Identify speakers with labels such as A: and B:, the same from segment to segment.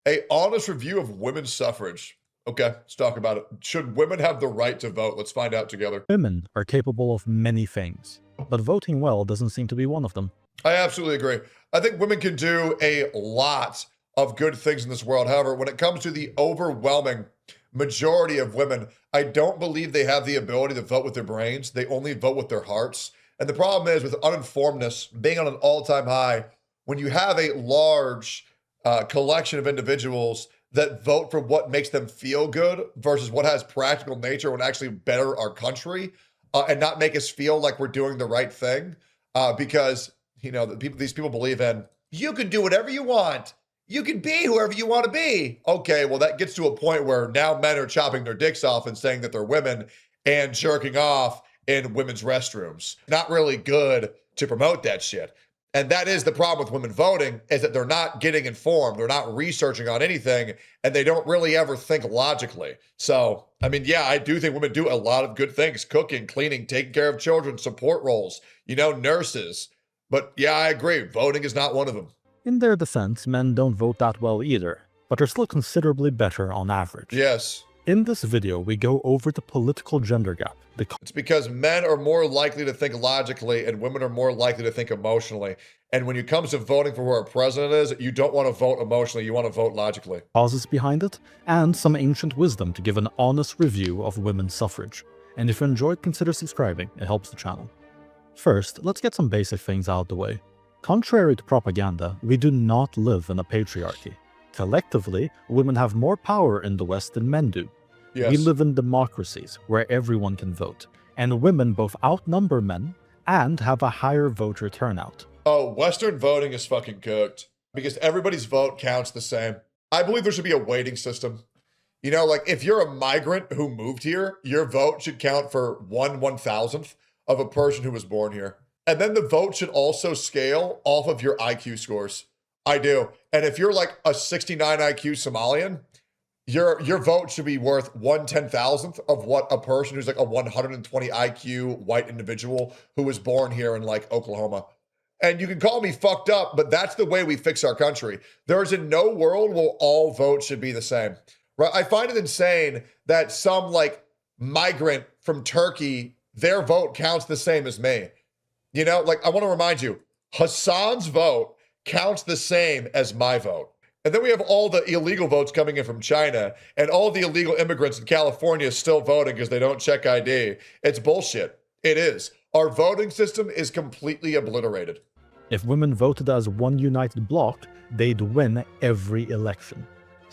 A: A honest review of women's suffrage. Okay, let's talk about it. Should women have the right to vote? Let's find out together.
B: Women are capable of many things, but voting well doesn't seem to be one of them.
A: I absolutely agree. I think women can do a lot of good things in this world. However, when it comes to the overwhelming majority of women, I don't believe they have the ability to vote with their brains. They only vote with their hearts. And the problem is with uninformedness being on an all-time high, when you have a large collection of individuals that vote for what makes them feel good versus what has practical nature would actually better our country and not make us feel like we're doing the right thing. Because these people believe in you can do whatever you want. You can be whoever you want to be. Okay, well, that gets to a point where now men are chopping their dicks off and saying that they're women and jerking off in women's restrooms. Not really good to promote that shit. And that is the problem with women voting, is that they're not getting informed. They're not researching on anything, and they don't really ever think logically. So, I mean, yeah, I do think women do a lot of good things: cooking, cleaning, taking care of children, support roles, nurses. But yeah, I agree. Voting is not one of them.
B: In their defense, men don't vote that well either, but are still considerably better on average.
A: Yes.
B: In this video, we go over the political gender gap.
A: It's because men are more likely to think logically and women are more likely to think emotionally. And when it comes to voting for who our president is, you don't want to vote emotionally, you want to vote logically.
B: Causes behind it, and some ancient wisdom to give an honest review of women's suffrage. And if you enjoyed, consider subscribing, it helps the channel. First, let's get some basic things out of the way. Contrary to propaganda, we do not live in a patriarchy. Collectively, women have more power in the West than men do.
A: Yes.
B: We live in democracies where everyone can vote, and women both outnumber men and have a higher voter turnout.
A: Oh, Western voting is fucking cooked because everybody's vote counts the same. I believe there should be a weighting system. Like if you're a migrant who moved here, your vote should count for 1/1000th of a person who was born here. And then the vote should also scale off of your IQ scores. I do. And if you're like a 69 IQ Somalian, your vote should be worth 1/10,000th of what a person who's like a 120 IQ white individual who was born here in like Oklahoma. And you can call me fucked up, but that's the way we fix our country. There's in no world where all votes should be the same. Right? I find it insane that some like migrant from Turkey, their vote counts the same as me. Like I want to remind you, Hassan's vote counts the same as my vote. And then we have all the illegal votes coming in from China and all the illegal immigrants in California still voting because they don't check ID. It's bullshit. It is. Our voting system is completely obliterated.
B: If women voted as one united bloc, they'd win every election.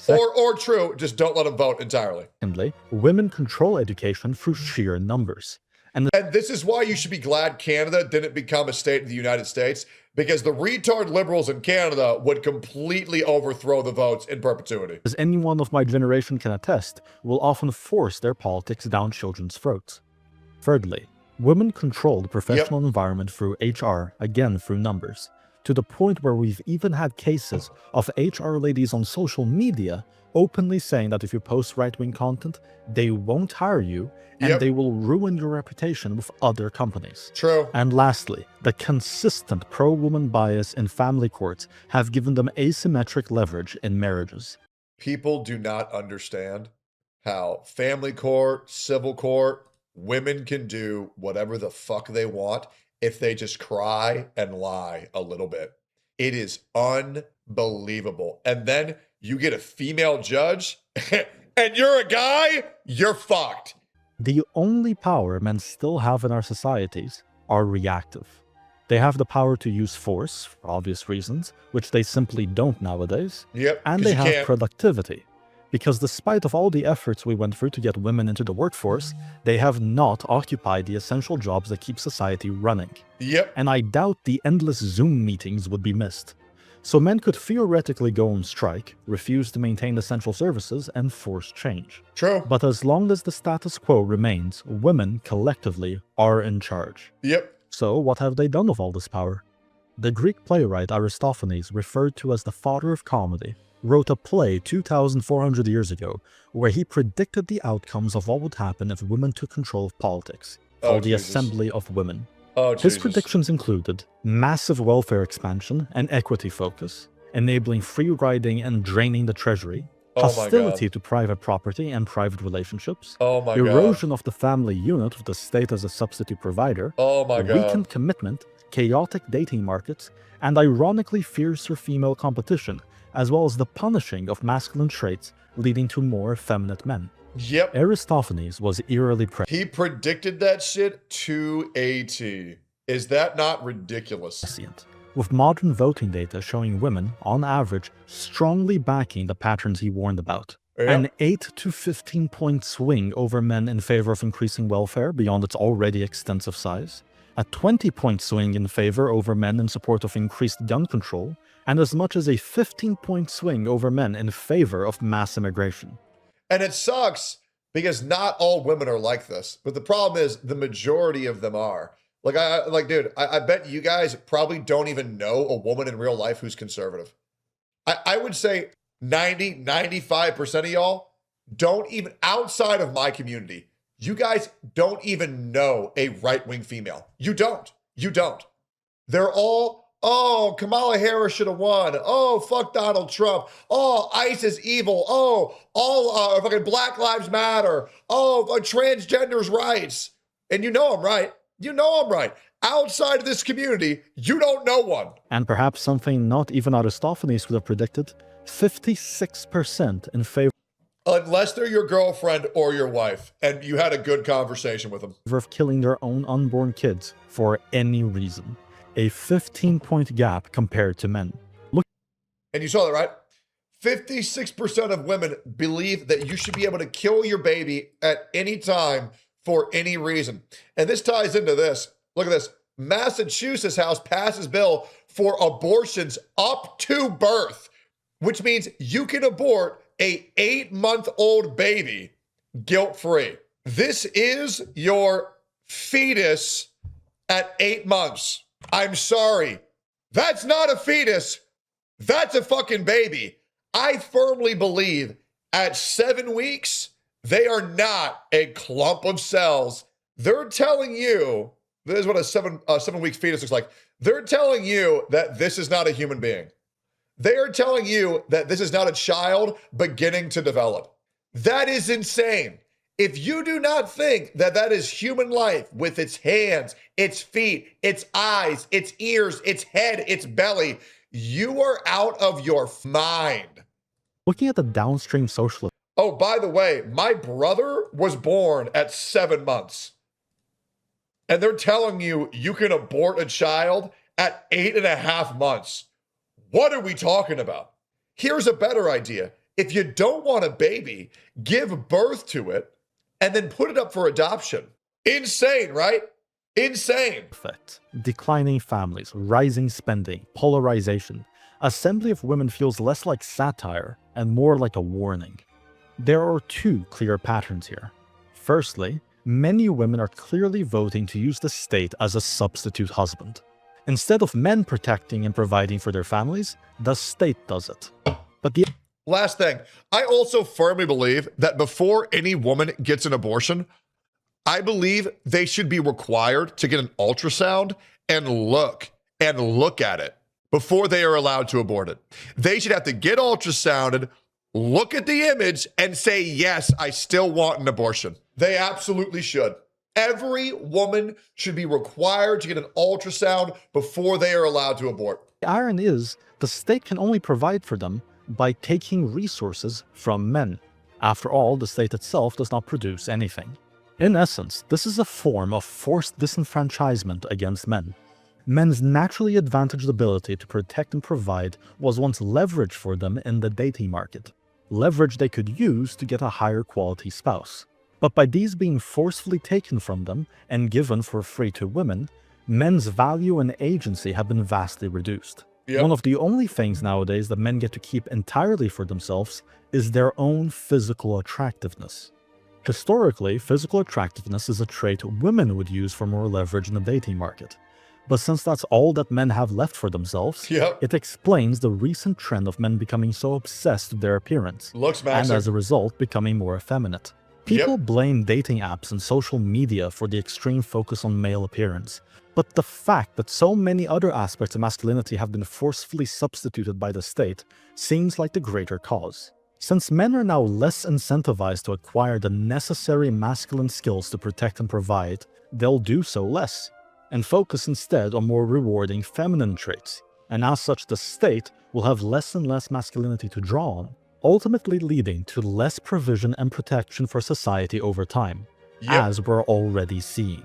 A: Or true, just don't let them vote entirely.
B: Secondly, women control education through sheer numbers.
A: And this is why you should be glad Canada didn't become a state of the United States, because the retard liberals in Canada would completely overthrow the votes in perpetuity.
B: As anyone of my generation can attest, will often force their politics down children's throats. Thirdly, women control the professional environment through HR, again through numbers, to the point where we've even had cases of HR ladies on social media openly saying that if you post right-wing content, they won't hire you and they will ruin your reputation with other companies.
A: True.
B: And lastly, the consistent pro-woman bias in family courts have given them asymmetric leverage in marriages.
A: People do not understand how family court, civil court, women can do whatever the fuck they want if they just cry and lie a little bit. It is unbelievable. And then you get a female judge and you're a guy, you're fucked.
B: The only power men still have in our societies are reactive. They have the power to use force, for obvious reasons, which they simply don't nowadays. And they have productivity, because despite of all the efforts we went through to get women into the workforce, they have not occupied the essential jobs that keep society running. And I doubt the endless Zoom meetings would be missed. So men could theoretically go on strike, refuse to maintain essential services, and force change.
A: True.
B: But as long as the status quo remains, women collectively are in charge. So what have they done with all this power? The Greek playwright Aristophanes, referred to as the father of comedy, wrote a play 2,400 years ago where he predicted the outcomes of what would happen if women took control of politics, called the Assembly of Women. His predictions included massive welfare expansion and equity focus, enabling free riding and draining the treasury, hostility to private property and private relationships, erosion of the family unit with the state as a substitute provider, weakened commitment, chaotic dating markets, and ironically fiercer female competition, as well as the punishing of masculine traits leading to more effeminate men.
A: Yep.
B: Aristophanes was eerily
A: He predicted that shit to a T. Is that not ridiculous?
B: Prescient, with modern voting data showing women, on average, strongly backing the patterns he warned about. Yep. An 8 to 15 point swing over men in favor of increasing welfare beyond its already extensive size, a 20 point swing in favor over men in support of increased gun control, and as much as a 15 point swing over men in favor of mass immigration.
A: And it sucks because not all women are like this. But the problem is the majority of them are. Dude, I bet you guys probably don't even know a woman in real life who's conservative. I would say 90, 95% of y'all don't even, outside of my community, you guys don't even know a right-wing female. You don't. You don't. They're all, oh, Kamala Harris should have won. Oh, fuck Donald Trump. Oh, ICE is evil. Oh, all fucking Black Lives Matter. Oh, transgenders' rights. And you know I'm right. You know I'm right. Outside of this community, you don't know one.
B: And perhaps something not even Aristophanes would have predicted, 56% in favor.
A: Unless they're your girlfriend or your wife, and you had a good conversation with them.
B: Of killing their own unborn kids for any reason. A 15-point gap compared to men. Look.
A: And you saw that, right? 56% of women believe that you should be able to kill your baby at any time for any reason. And this ties into this. Look at this. Massachusetts House passes bill for abortions up to birth, which means you can abort a 8-month-old baby guilt-free. This is your fetus at 8 months. I'm sorry. That's not a fetus. That's a fucking baby. I firmly believe at 7 weeks, they are not a clump of cells. They're telling you, this is what a 7-week fetus looks like. They're telling you that this is not a human being. They are telling you that this is not a child beginning to develop. That is insane. If you do not think that that is human life with its hands, its feet, its eyes, its ears, its head, its belly, you are out of your mind.
B: Looking at the downstream socialist.
A: Oh, by the way, my brother was born at 7 months. And they're telling you you can abort a child at 8.5 months. What are we talking about? Here's a better idea. If you don't want a baby, give birth to it and then put it up for adoption. Insane, right? Insane.
B: Perfect. Declining families, rising spending, polarization. Assembly of Women feels less like satire and more like a warning. There are two clear patterns here. Firstly, many women are clearly voting to use the state as a substitute husband. Instead of men protecting and providing for their families, the state does it. But the
A: last thing, I also firmly believe that before any woman gets an abortion, I believe they should be required to get an ultrasound and look at it before they are allowed to abort it. They should have to get ultrasounded, look at the image, and say, yes, I still want an abortion. They absolutely should. Every woman should be required to get an ultrasound before they are allowed to abort.
B: The irony is, the state can only provide for them by taking resources from men. After all, the state itself does not produce anything. In essence, this is a form of forced disenfranchisement against men. Men's naturally advantaged ability to protect and provide was once leverage for them in the dating market. Leverage they could use to get a higher quality spouse. But by these being forcefully taken from them and given for free to women, men's value and agency have been vastly reduced. Yep. One of the only things nowadays that men get to keep entirely for themselves is their own physical attractiveness. Historically, physical attractiveness is a trait women would use for more leverage in the dating market. But since that's all that men have left for themselves, it explains the recent trend of men becoming so obsessed with their appearance.
A: Looks massive.
B: And as a result, becoming more effeminate. People blame dating apps and social media for the extreme focus on male appearance, but the fact that so many other aspects of masculinity have been forcefully substituted by the state seems like the greater cause. Since men are now less incentivized to acquire the necessary masculine skills to protect and provide, they'll do so less, and focus instead on more rewarding feminine traits, and as such the state will have less and less masculinity to draw on, ultimately leading to less provision and protection for society over time, as we're already seeing.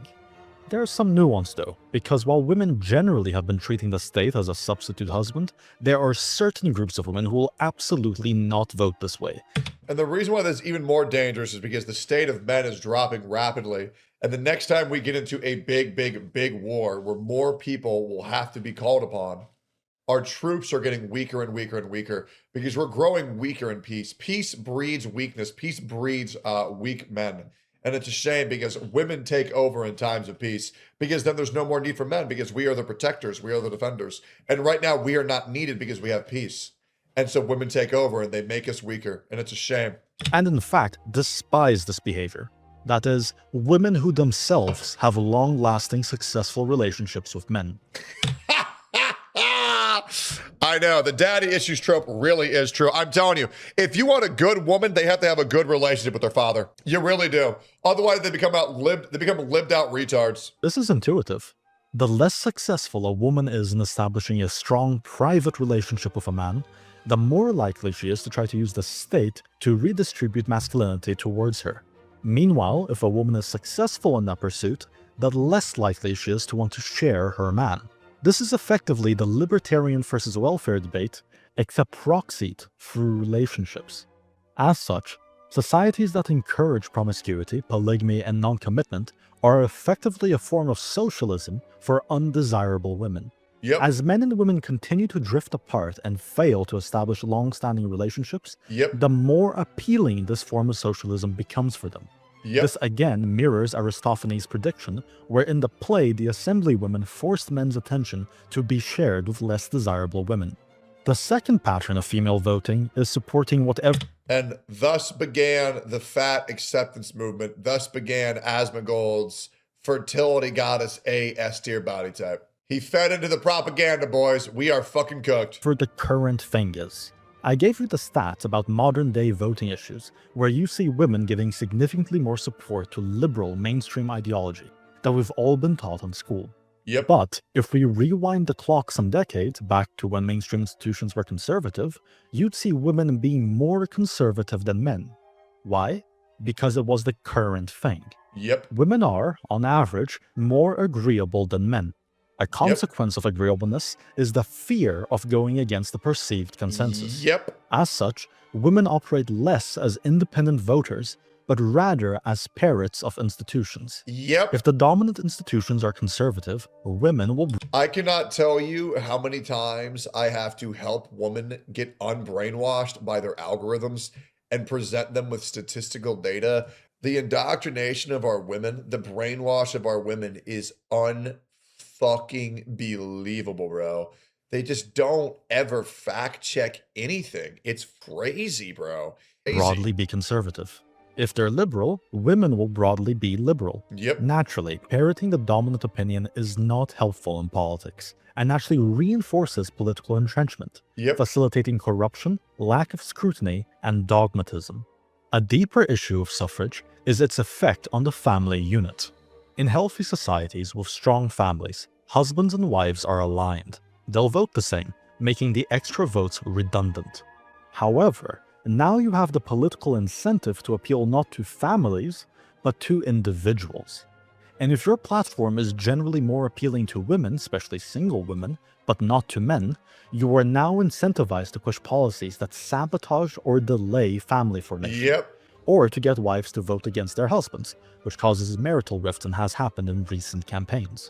B: There's some nuance though, because while women generally have been treating the state as a substitute husband, there are certain groups of women who will absolutely not vote this way.
A: And the reason why that's even more dangerous is because the state of men is dropping rapidly, and the next time we get into a big war where more people will have to be called upon, our troops are getting weaker and weaker and weaker because we're growing weaker in peace. Peace breeds weakness. Peace breeds weak men. And it's a shame because women take over in times of peace because then there's no more need for men because we are the protectors. We are the defenders. And right now we are not needed because we have peace. And so women take over and they make us weaker. And it's a shame.
B: And in fact, despise this behavior. That is, women who themselves have long-lasting successful relationships with men.
A: I know, the daddy issues trope really is true. I'm telling you, if you want a good woman, they have to have a good relationship with their father. You really do. Otherwise, they become lived out retards.
B: This is intuitive. The less successful a woman is in establishing a strong private relationship with a man, the more likely she is to try to use the state to redistribute masculinity towards her. Meanwhile, if a woman is successful in that pursuit, the less likely she is to want to share her man. This is effectively the libertarian versus welfare debate, except proxied through relationships. As such, societies that encourage promiscuity, polygamy, and non-commitment are effectively a form of socialism for undesirable women. As men and women continue to drift apart and fail to establish long-standing relationships, the more appealing this form of socialism becomes for them. This again mirrors Aristophanes' prediction, where in the play the assemblywomen forced men's attention to be shared with less desirable women. The second pattern of female voting is supporting whatever...
A: And thus began the fat acceptance movement. Thus began Asmongold's fertility goddess A S-tier body type. He fed into the propaganda, boys. We are fucking cooked.
B: For the current thing is. I gave you the stats about modern-day voting issues, where you see women giving significantly more support to liberal mainstream ideology that we've all been taught in school. But if we rewind the clock some decades back to when mainstream institutions were conservative, you'd see women being more conservative than men. Why? Because it was the current thing. Women are, on average, more agreeable than men. A consequence of agreeableness is the fear of going against the perceived consensus. As such, women operate less as independent voters, but rather as parrots of institutions. If the dominant institutions are conservative, women will...
A: I cannot tell you how many times I have to help women get unbrainwashed by their algorithms and present them with statistical data. The indoctrination of our women, the brainwash of our women is fucking believable, bro. They just don't ever fact check anything. It's crazy, bro.
B: Broadly be conservative. If they're liberal, women will broadly be liberal. Naturally, parroting the dominant opinion is not helpful in politics, and actually reinforces political entrenchment, facilitating corruption, lack of scrutiny, and dogmatism. A deeper issue of suffrage is its effect on the family unit. In healthy societies with strong families, husbands and wives are aligned. They'll vote the same, making the extra votes redundant. However, now you have the political incentive to appeal not to families, but to individuals. And if your platform is generally more appealing to women, especially single women, but not to men, you are now incentivized to push policies that sabotage or delay family formation. Or to get wives to vote against their husbands, which causes marital rift and has happened in recent campaigns.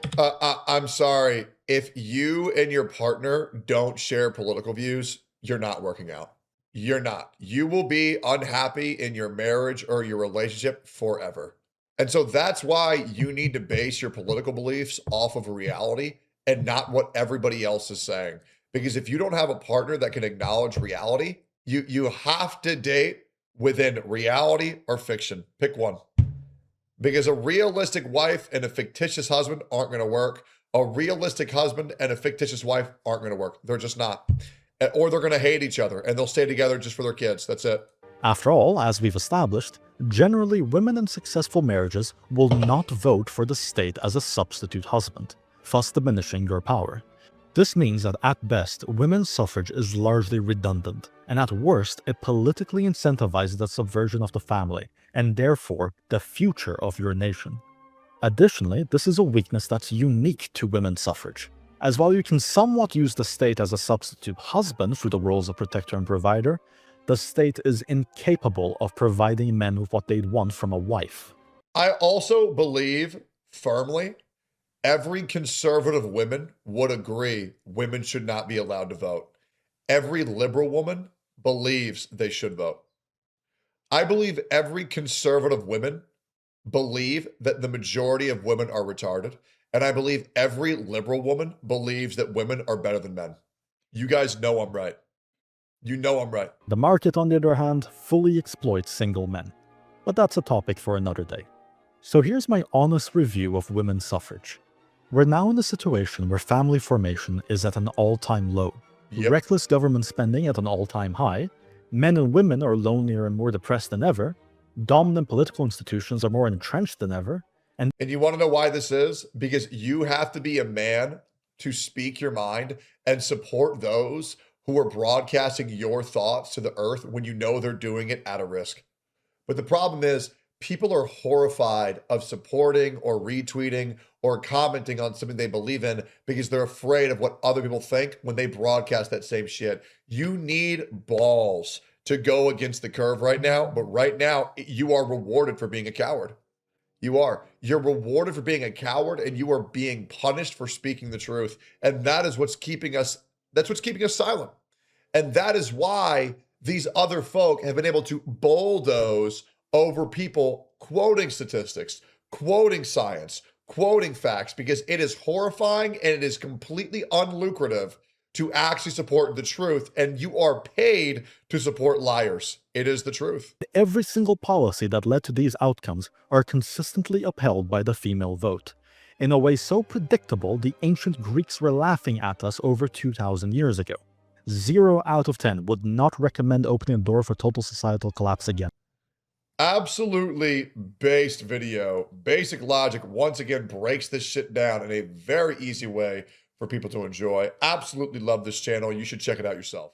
A: I'm sorry. If you and your partner don't share political views, you're not working out. You're not. You will be unhappy in your marriage or your relationship forever. And so that's why you need to base your political beliefs off of reality and not what everybody else is saying. Because if you don't have a partner that can acknowledge reality, you have to date within reality or fiction. Pick one. Because a realistic wife and a fictitious husband aren't going to work. A realistic husband and a fictitious wife aren't going to work. They're just not. Or they're going to hate each other and they'll stay together just for their kids. That's it.
B: After all, as we've established, generally women in successful marriages will not vote for the state as a substitute husband, thus diminishing your power. This means that at best, women's suffrage is largely redundant, and at worst, it politically incentivizes the subversion of the family, and therefore the future of your nation. Additionally, this is a weakness that's unique to women's suffrage, as while you can somewhat use the state as a substitute husband through the roles of protector and provider, the state is incapable of providing men with what they'd want from a wife.
A: I also believe firmly every conservative woman would agree women should not be allowed to vote. Every liberal woman believes they should vote. I believe every conservative woman believe that the majority of women are retarded. And I believe every liberal woman believes that women are better than men. You guys know I'm right. You know I'm right.
B: The market, on the other hand, fully exploits single men. But that's a topic for another day. So here's my honest review of women's suffrage. We're now in a situation where family formation is at an all-time low, reckless government spending at an all-time high, men and women are lonelier and more depressed than ever, dominant political institutions are more entrenched than ever, and
A: you want to know why this is? Because you have to be a man to speak your mind and support those who are broadcasting your thoughts to the earth when you know they're doing it at a risk. But the problem is people are horrified of supporting or retweeting or commenting on something they believe in because they're afraid of what other people think when they broadcast that same shit. You need balls to go against the curve right now, but right now you are rewarded for being a coward. You are. You're rewarded for being a coward and you are being punished for speaking the truth. And that is what's keeping us, that's what's keeping us silent. And that is why these other folk have been able to bulldoze over people quoting statistics, quoting science, quoting facts, because it is horrifying and it is completely unlucrative to actually support the truth, and you are paid to support liars. It is the truth.
B: Every single policy that led to these outcomes are consistently upheld by the female vote. In a way so predictable, the ancient Greeks were laughing at us over 2,000 years ago. 0 out of 10 would not recommend opening the door for total societal collapse again.
A: Absolutely based video. Basic logic once again breaks this shit down in a very easy way for people to enjoy. Absolutely love this channel. You should check it out yourself.